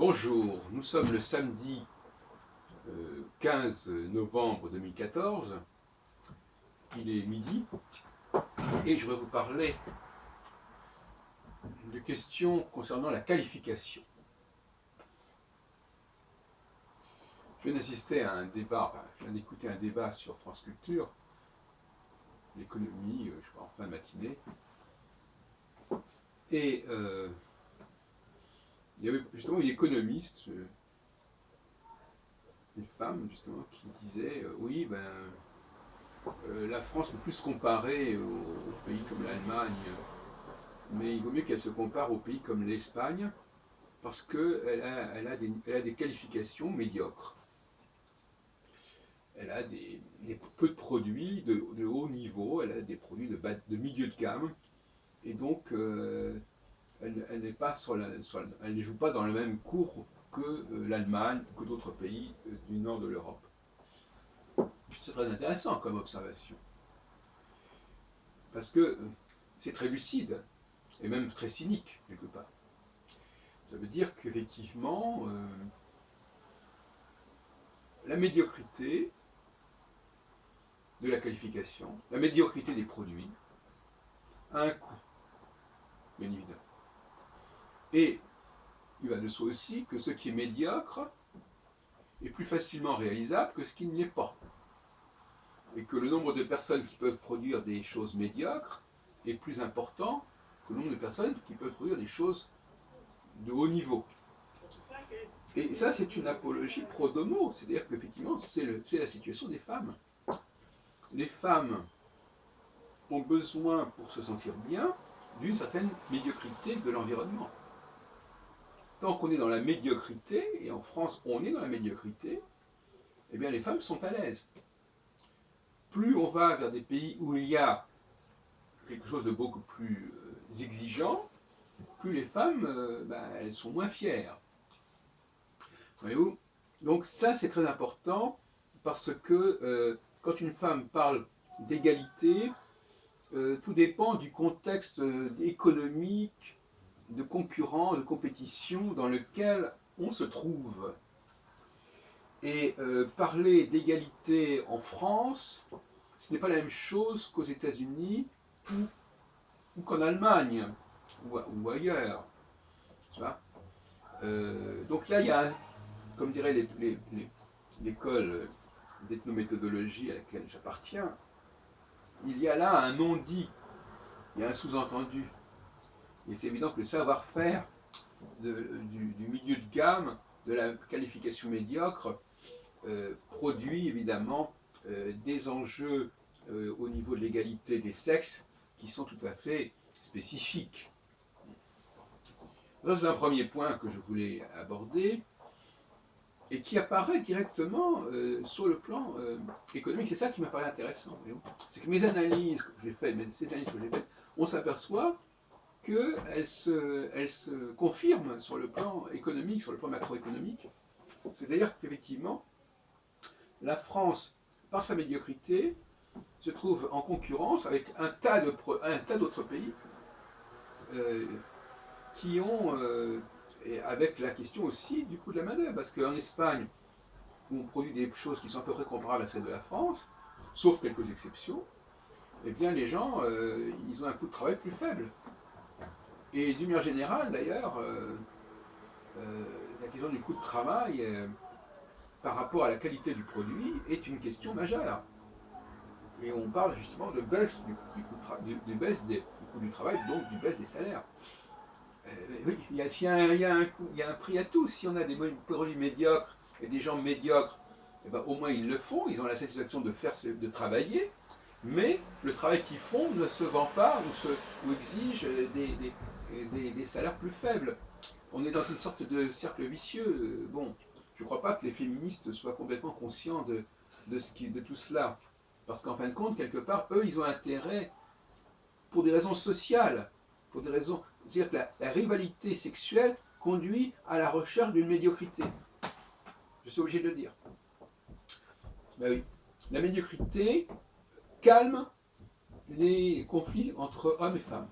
Bonjour, nous sommes le samedi 15 novembre 2014, il est midi, et je vais vous parler de questions concernant la qualification. Je viens d'assister à un débat, je viens d'écouter un débat sur France Culture, l'économie, je crois, en fin de matinée, et il y avait justement une économiste, une femme justement, qui disait oui, la France peut plus se comparer aux pays comme l'Allemagne, mais il vaut mieux qu'elle se compare aux pays comme l'Espagne, parce qu'elle a des qualifications médiocres. Elle a peu de produits de haut niveau, elle a des produits de milieu de gamme, et donc elle ne joue pas dans le même cours que l'Allemagne, que d'autres pays du nord de l'Europe. C'est très intéressant comme observation, parce que c'est très lucide, et même très cynique, quelque part. Ça veut dire qu'effectivement, la médiocrité de la qualification, la médiocrité des produits, a un coût, bien évidemment. Et il va de soi aussi que ce qui est médiocre est plus facilement réalisable que ce qui ne l'est pas. Et que le nombre de personnes qui peuvent produire des choses médiocres est plus important que le nombre de personnes qui peuvent produire des choses de haut niveau. Et ça, c'est une apologie pro domo, c'est-à-dire qu'effectivement, c'est la situation des femmes. Les femmes ont besoin, pour se sentir bien, d'une certaine médiocrité de l'environnement. Tant qu'on est dans la médiocrité, et en France on est dans la médiocrité, eh bien les femmes sont à l'aise. Plus on va vers des pays où il y a quelque chose de beaucoup plus exigeant, plus les femmes elles sont moins fières. Voyez-vous? Donc ça c'est très important, parce que quand une femme parle d'égalité, tout dépend du contexte économique, de concurrence, de compétition dans lequel on se trouve. Et parler d'égalité en France, ce n'est pas la même chose qu'aux États-Unis ou qu'en Allemagne ou ailleurs. Donc là, il y a, comme dirait l'école d'ethnométhodologie à laquelle j'appartiens, il y a là un non-dit, il y a un sous-entendu. Et c'est évident que le savoir-faire du milieu de gamme, de la qualification médiocre, produit évidemment des enjeux au niveau de l'égalité des sexes qui sont tout à fait spécifiques. C'est un premier point que je voulais aborder et qui apparaît directement sur le plan économique. C'est ça qui m'apparaît intéressant. C'est que ces analyses que j'ai faites, on s'aperçoit qu'elles se confirment sur le plan économique, sur le plan macroéconomique. C'est-à-dire qu'effectivement, la France, par sa médiocrité, se trouve en concurrence avec un tas d'autres pays qui ont, et avec la question aussi du coût de la main-d'œuvre, parce qu'en Espagne, où on produit des choses qui sont à peu près comparables à celles de la France, sauf quelques exceptions, eh bien les gens, ils ont un coût de travail plus faible. Et d'une manière générale, d'ailleurs, la question du coût de travail par rapport à la qualité du produit est une question majeure. Et on parle justement de baisse du coût du travail, donc du baisse des salaires. Oui, il y a un prix à tout. Si on a des produits médiocres et des gens médiocres, eh ben, au moins ils le font, ils ont la satisfaction de travailler, mais le travail qu'ils font ne se vend pas ou exige des salaires plus faibles. On est dans une sorte de cercle vicieux. Bon, je ne crois pas que les féministes soient complètement conscients de tout cela. Parce qu'en fin de compte, quelque part, eux, ils ont intérêt, pour des raisons sociales, pour des raisons. C'est-à-dire que la rivalité sexuelle conduit à la recherche d'une médiocrité. Je suis obligé de le dire. Ben oui. La médiocrité calme les conflits entre hommes et femmes.